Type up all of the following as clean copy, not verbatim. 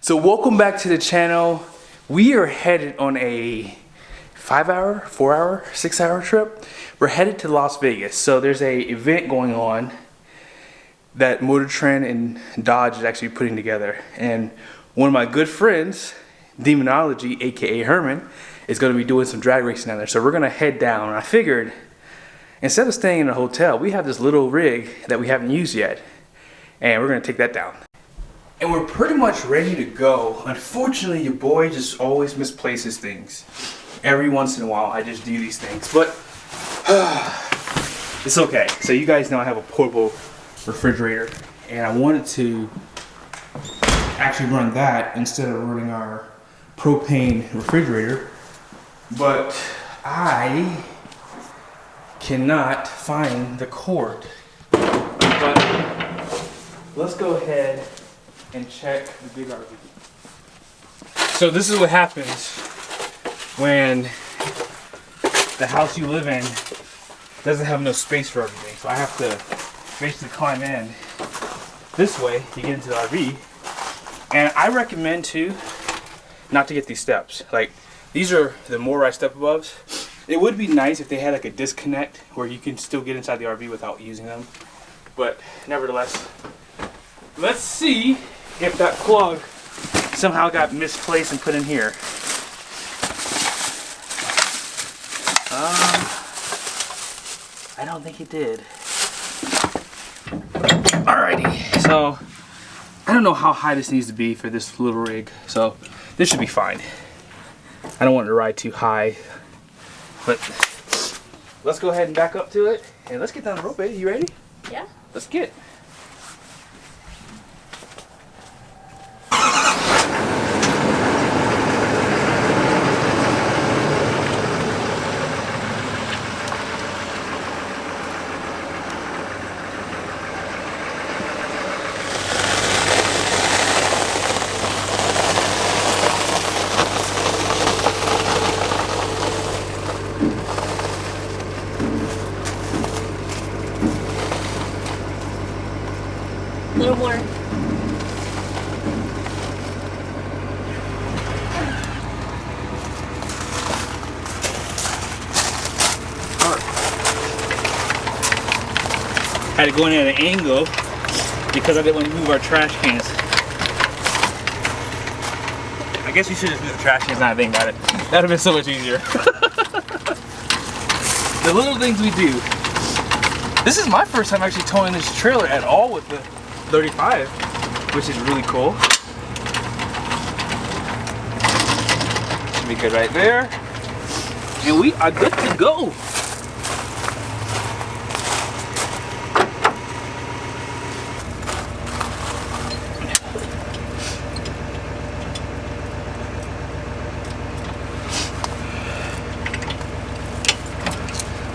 So welcome back to the channel. We are headed on a 5-hour, 4-hour, 6-hour trip. We're headed to Las Vegas. So there's a event going on that Motor Trend and Dodge is actually putting together. And one of my good friends, Demonology, aka Herman, is going to be doing some drag racing down there. So we're going to head down. And I figured, instead of staying in a hotel, we have this little rig that we haven't used yet. And we're going to take that down. And we're pretty much ready to go. Unfortunately, your boy just always misplaces things. Every once in a while, I just do these things. But it's okay. So you guys know I have a portable refrigerator. And I wanted to actually run that instead of running our propane refrigerator. But I cannot find the cord. But let's go ahead and check the big RV. So this is what happens when the house you live in doesn't have enough space for everything. So I have to basically climb in this way to get into the RV. And I recommend too not to get these steps. Like, these are the MORI step aboves. It would be nice if they had like a disconnect where you can still get inside the RV without using them. But nevertheless, let's see if that plug somehow got misplaced and put in here. I don't think it did. Alrighty, so I don't know how high this needs to be for this little rig, so this should be fine. I don't want it to ride too high, but let's go ahead and back up to it and let's get down the rope, baby. You ready? Yeah. Let's get. A little more. Had to go in at an angle because I didn't want to move our trash cans. I guess we should have moved the trash cans now I think about it. That would have been so much easier. The little things we do. This is my first time actually towing this trailer at all with the 35, which is really cool. Should be good right there. And we are good to go.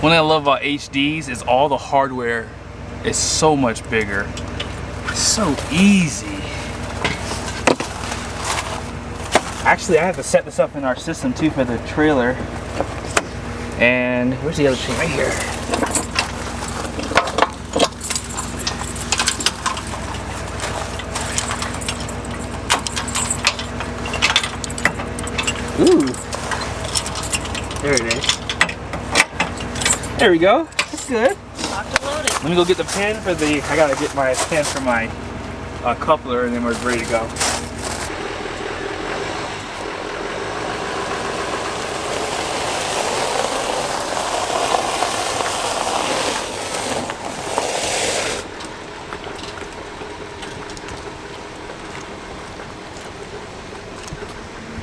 One thing I love about HDs is all the hardware is so much bigger. It's so easy. Actually, I have to set this up in our system too for the trailer. And where's the other chain? Right here. Ooh. There it is. There we go. That's good. Locked and loaded. Let me go get the pin for the. I gotta get my pin for my coupler, and then we're ready to go.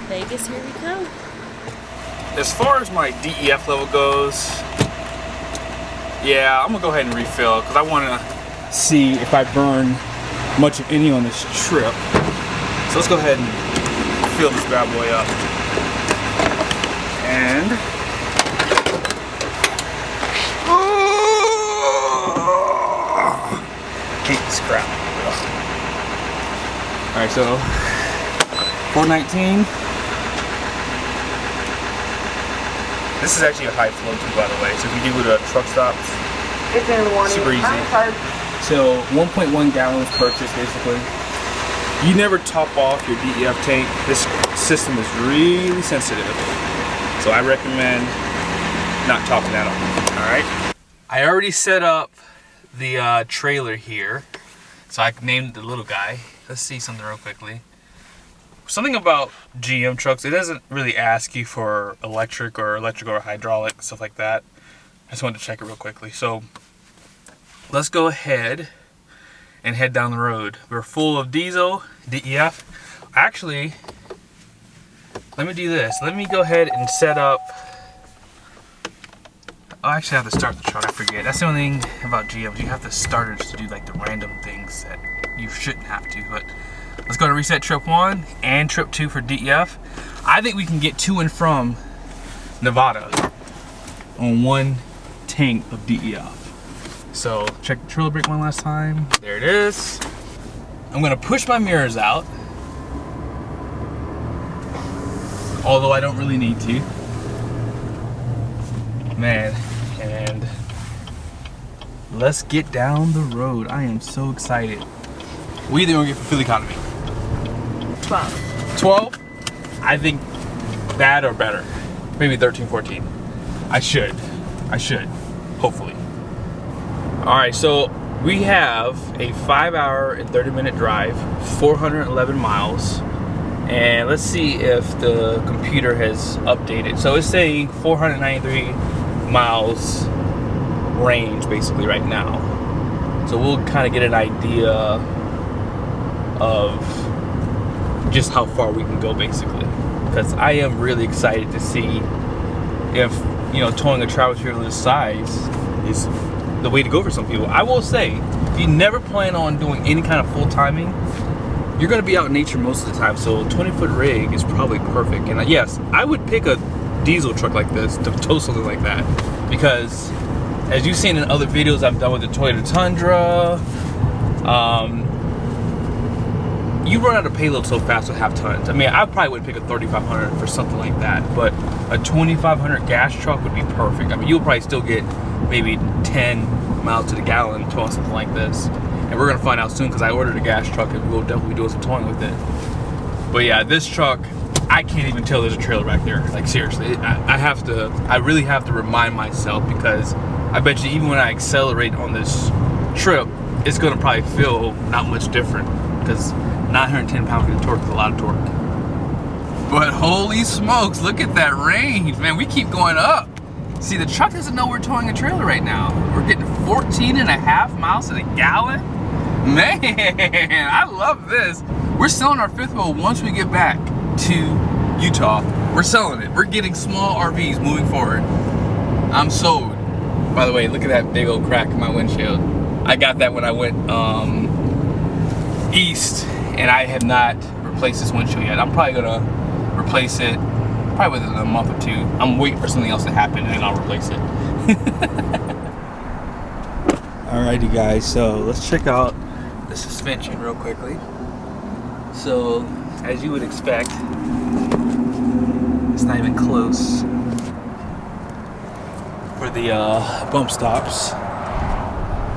Vegas, here we come. As far as my DEF level goes, yeah, I'm gonna go ahead and refill because I want to see if I burn much of any on this trip. So let's go ahead and fill this bad boy up. And hate this crap. All right, so 419. This is actually a high flow too, by the way. So if you do go to truck stops, It's in warning. super easy. So 1.1 gallons purchased basically. you never top off your DEF tank. This system is really sensitive, so I recommend not topping that off. All right. I already set up the trailer here, so I named the little guy. Let's see something real quickly. Something about GM trucks, it doesn't really ask you for electric or hydraulic, stuff like that. I just wanted to check it real quickly. So let's go ahead and head down the road. We're full of diesel, DEF. Actually, let me do this. Let me go ahead and set up. I actually have to start the truck, I forget. That's the only thing about GM. You have to start it to do like the random things that you shouldn't have to. But let's go to reset trip 1 and trip 2 for DEF. I think we can get to and from Nevada on one tank of DEF. So check the trailer brake one last time. There it is. I'm gonna push my mirrors out, although I don't really need to. Man, and let's get down the road. I am so excited. We either gonna get for fuel economy. 12. 12? I think that or better. Maybe 13, 14. I should, hopefully. All right, so we have a 5-hour and 30-minute drive, 411 miles. And let's see if the computer has updated. So it's saying 493 miles range basically right now. So we'll kind of get an idea of just how far we can go basically. Because I am really excited to see if, you know, towing a travel trailer this size is the way to go for some people. I will say, if you never plan on doing any kind of full timing, you're gonna be out in nature most of the time, so a 20-foot rig is probably perfect. And yes, I would pick a diesel truck like this to tow something like that, because as you've seen in other videos I've done with the Toyota Tundra, you run out of payload so fast with half tons. I mean, I probably would pick a 3500 for something like that, but a 2500 gas truck would be perfect. I mean, you'll probably still get maybe 10 miles to the gallon towing something like this. And we're gonna find out soon because I ordered a gas truck and we'll definitely be doing some towing with it. But yeah, this truck, I can't even tell there's a trailer back there. Like seriously, I really have to remind myself, because I bet you even when I accelerate on this trip, it's gonna probably feel not much different, because 910 pound-feet of torque is a lot of torque. But holy smokes, look at that range, man. We keep going up. See, the truck doesn't know we're towing a trailer right now. We're getting 14.5 miles to the gallon. Man, I love this. We're selling our 5th wheel once we get back to Utah. We're selling it. We're getting small RVs moving forward. I'm sold. By the way, look at that big old crack in my windshield. I got that when I went east, and I have not replaced this windshield yet. I'm probably gonna replace it probably within a month or 2. I'm waiting for something else to happen and then I'll replace it. Alrighty guys, so let's check out the suspension real quickly. So, as you would expect, it's not even close for the bump stops.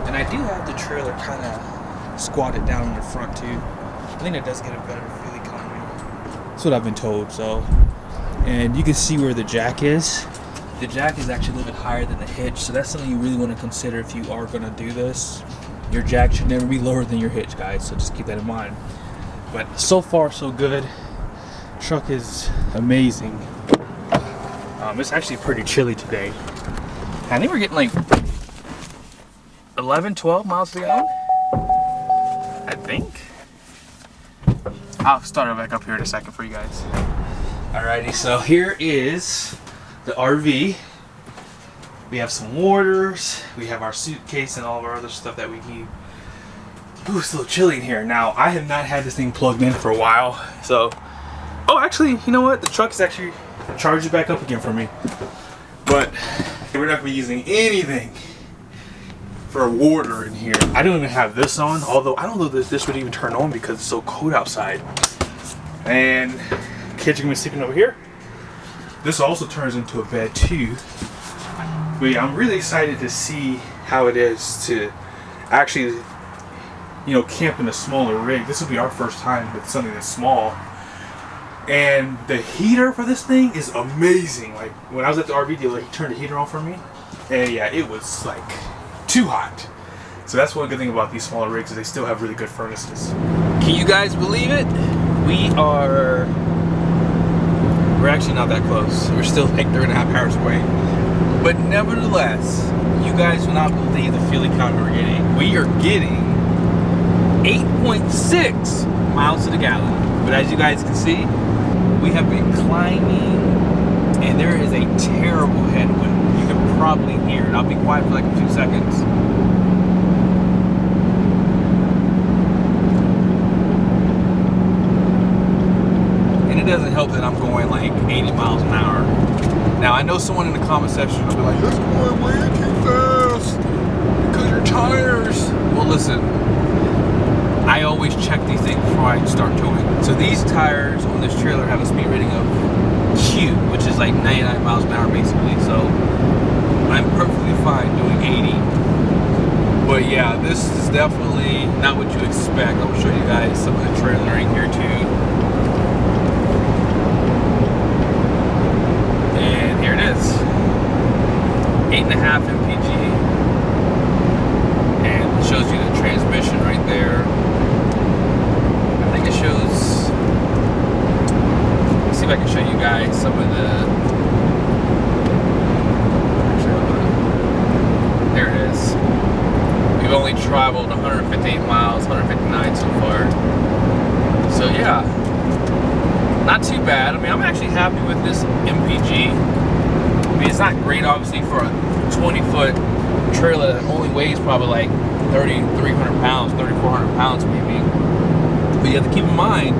And I do have the trailer kind of squatted down in the front too. I think that does get a better fuel economy. That's what I've been told, so. And you can see where the jack is. The jack is actually a little bit higher than the hitch, so that's something you really want to consider if you are going to do this. Your jack should never be lower than your hitch, guys, so just keep that in mind. But so far, so good. Truck is amazing. It's actually pretty chilly today. I think we're getting like 11, 12 miles to the gallon, I think. I'll start it back up here in a second for you guys. Alrighty, so here is the RV. We have some waters, we have our suitcase and all of our other stuff that we need. Ooh, it's a little chilly in here. Now, I have not had this thing plugged in for a while, so... Oh, actually, you know what? The truck is actually charged back up again for me. But we're not going to be using anything for water in here. I don't even have this on, although I don't know that this would even turn on because it's so cold outside. And kids are gonna be sleeping over here. This also turns into a bed too. But yeah, I'm really excited to see how it is to actually you know, camp in a smaller rig. This will be our first time with something that's small. And the heater for this thing is amazing. Like when I was at the RV dealer, he turned the heater on for me, and yeah, it was like too hot. So that's one good thing about these smaller rigs, is they still have really good furnaces. Can you guys believe it? We're actually not that close. We're still like 3.5 hours away. But nevertheless, you guys will not believe the fuel economy we're getting. We are getting 8.6 miles to the gallon. But as you guys can see, we have been climbing, and there is a terrible headwind. You can probably hear it. I'll be quiet for like a few seconds. And it doesn't help that I'm going like 80 miles an hour. Now I know someone in the comment section will be like, "That's going way too fast because your tires." Well, listen, I always check these things before I start towing. So these tires on this trailer have a speed rating of Q, which is like 99 miles an hour basically. So I'm perfectly fine doing 80. But yeah, this is definitely not what you expect. I'll show you guys some of the trailering here too. And here it is. 8.5 MPG. And it shows you the transmission right there. It shows, let's see if I can show you guys some of the, there it is. We've only traveled 158 miles, 159 so far. So yeah, not too bad. I mean, I'm actually happy with this MPG. I mean, it's not great obviously for a 20-foot trailer that only weighs probably like 3,300 pounds, 3,400 pounds maybe. But you have to keep in mind,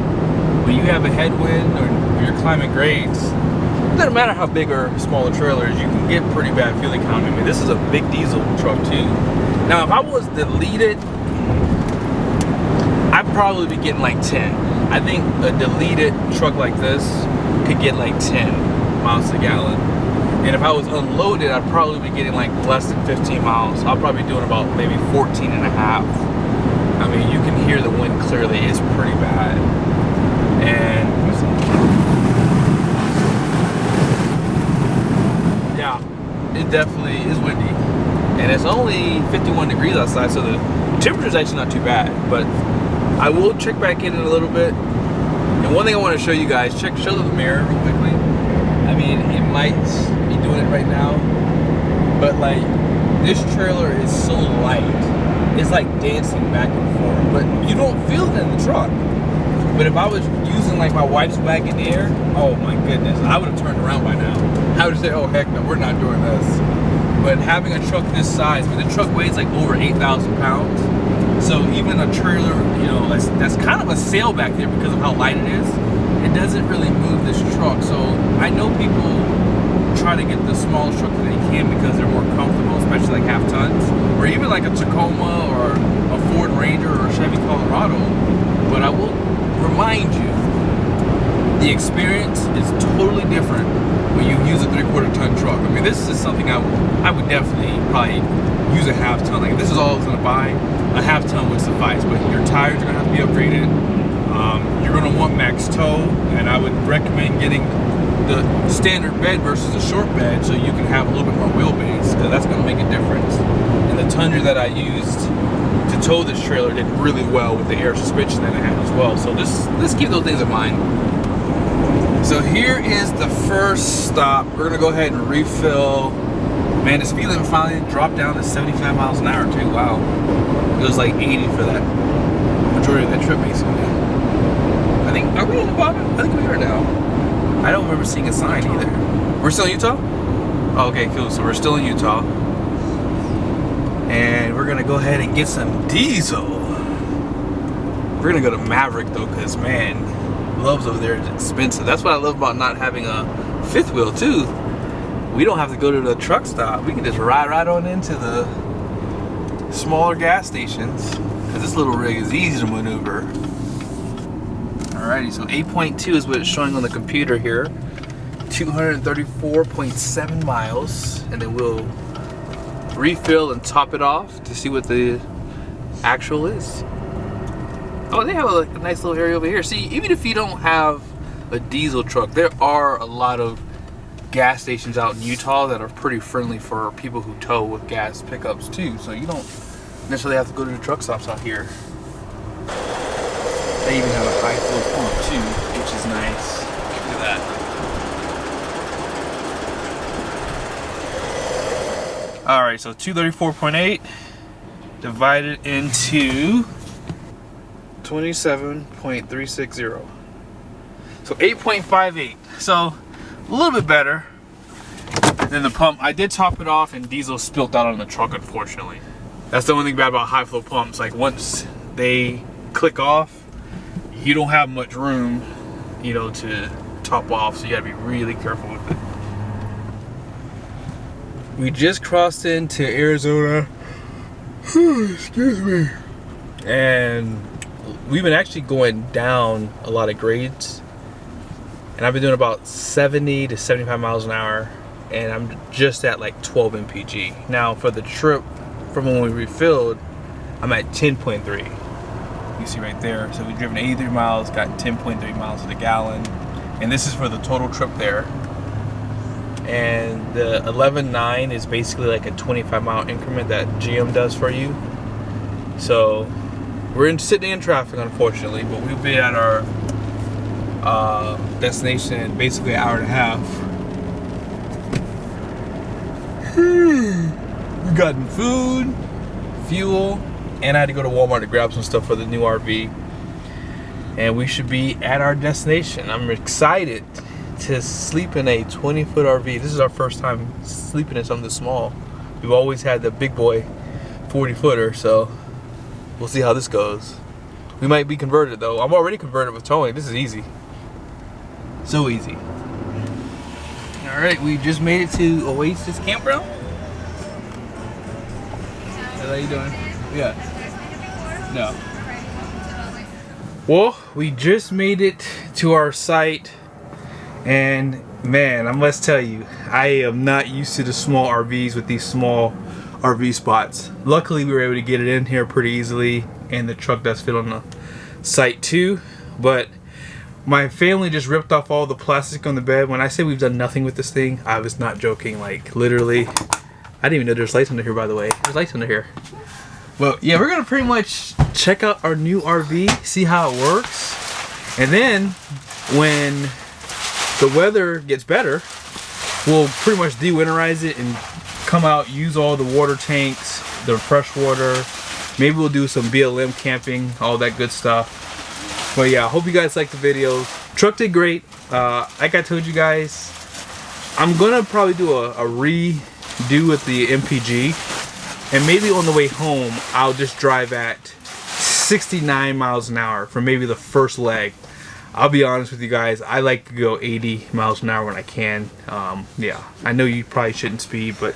when you have a headwind or you're climbing grades, it doesn't matter how big or small the trailer is, you can get pretty bad fuel economy. I mean, this is a big diesel truck too. Now, if I was deleted, I'd probably be getting like 10. I think a deleted truck like this could get like 10 miles to the gallon. And if I was unloaded, I'd probably be getting like less than 15 miles. I'll probably be doing about maybe 14 and a half. I mean, you can hear the wind clearly. It's pretty bad. And yeah, it definitely is windy. And it's only 51 degrees outside, so the temperature is actually not too bad. But I will check back in a little bit. And one thing I want to show you guys, show the mirror real quickly. I mean, it might be doing it right now, but like, this trailer is so light. It's like dancing back and forth, but you don't feel it in the truck. But if I was using like my wife's Wagoneer, oh my goodness, I would have turned around by now. I would say, oh heck no, we're not doing this. But having a truck this size, I mean, the truck weighs like over 8,000 pounds. So even a trailer, you know, that's kind of a sail back there because of how light it is. It doesn't really move this truck. So I know people try to get the smallest truck that they can because they're more comfortable, especially like half tons, or even like a Tacoma or a Ford Ranger or a Chevy Colorado. But I will remind you, the experience is totally different when you use a 3/4 ton truck. I mean, this is something I would definitely probably use a half ton. Like if this is all I was gonna buy, a half ton would suffice. But your tires are gonna have to be upgraded. You're gonna want max tow, and I would recommend getting the standard bed versus a short bed so you can have a little bit more wheelbase, because that's going to make a difference. And the Tundra that I used to tow this trailer did really well with the air suspension that I had as well. So let's keep those things in mind. So here is the first stop. We're going to go ahead and refill. Man, the speed limit finally dropped down to 75 miles an hour too. Wow. It was like 80 for that majority of that trip basically. I think, are we in Nevada? I think we are now. I don't remember seeing a sign either. We're still in Utah? Oh, okay, cool. So we're still in Utah. And we're gonna go ahead and get some diesel. We're gonna go to Maverick though, because man, Love's over there is expensive. That's what I love about not having a fifth wheel too. We don't have to go to the truck stop. We can just ride right on into the smaller gas stations, because this little rig is easy to maneuver. Alrighty, so 8.2 is what it's showing on the computer here. 234.7 miles, and then we'll refill and top it off to see what the actual is. Oh, they have a nice little area over here. See, even if you don't have a diesel truck, there are a lot of gas stations out in Utah that are pretty friendly for people who tow with gas pickups too. So you don't necessarily have to go to the truck stops out here. They even have a high flow pump too, which is nice. Look at that. All right, so 234.8 divided into 27.360. So 8.58. So a little bit better than the pump. I did top it off and diesel spilt out on the truck, unfortunately. That's the only thing bad about high flow pumps. Like once they click off, you don't have much room, you know, to top off. So you gotta be really careful with it. We just crossed into Arizona. Excuse me. And we've been actually going down a lot of grades. And I've been doing about 70 to 75 miles an hour. And I'm just at like 12 MPG. Now for the trip from when we refilled, I'm at 10.3. You see right there. So we've driven 83 miles, got 10.3 miles to the gallon. And this is for the total trip there. And the 11.9 is basically like a 25-mile increment that GM does for you. So we're sitting in traffic, unfortunately, but we'll be at our destination in basically an hour and a half. We've gotten food, fuel, and I had to go to Walmart to grab some stuff for the new RV. And we should be at our destination. I'm excited to sleep in a 20-foot RV. This is our first time sleeping in something this small. We've always had the big boy 40-footer, so we'll see how this goes. We might be converted though. I'm already converted with towing. This is easy. So easy. All right, we just made it to Oasis Campground. How you doing? Yeah. No. Well, we just made it to our site, and man, I must tell you, I am not used to the small RVs with these small RV spots. Luckily, we were able to get it in here pretty easily, and the truck does fit on the site too. But my family just ripped off all the plastic on the bed. When I say we've done nothing with this thing, I was not joking. Like literally, I didn't even know there's lights under here, by the way. There's lights under here. Well, yeah, we're gonna pretty much check out our new RV, see how it works, and then when the weather gets better, we'll pretty much de-winterize it and come out, use all the water tanks, the fresh water. Maybe we'll do some BLM camping, all that good stuff. But yeah, I hope you guys like the videos. Truck did great. Like I told you guys, I'm gonna probably do a redo with the MPG. And maybe on the way home, I'll just drive at 69 miles an hour for maybe the first leg. I'll be honest with you guys, I like to go 80 miles an hour when I can. Yeah, I know you probably shouldn't speed, but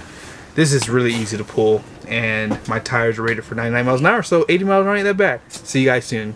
this is really easy to pull. And my tires are rated for 99 miles an hour, so 80 miles an hour ain't that bad. See you guys soon.